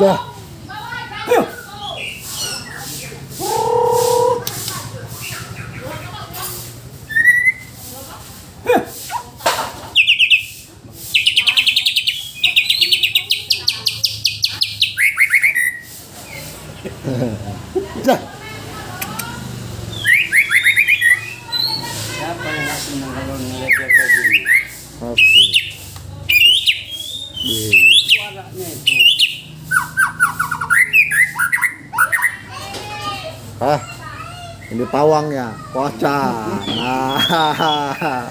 Dah. Dah. Siapa yang ngasih kalau ngeliat dia kayak gini? Oke. Suaranya itu. Ah, ini pawangnya, kocan. Ah.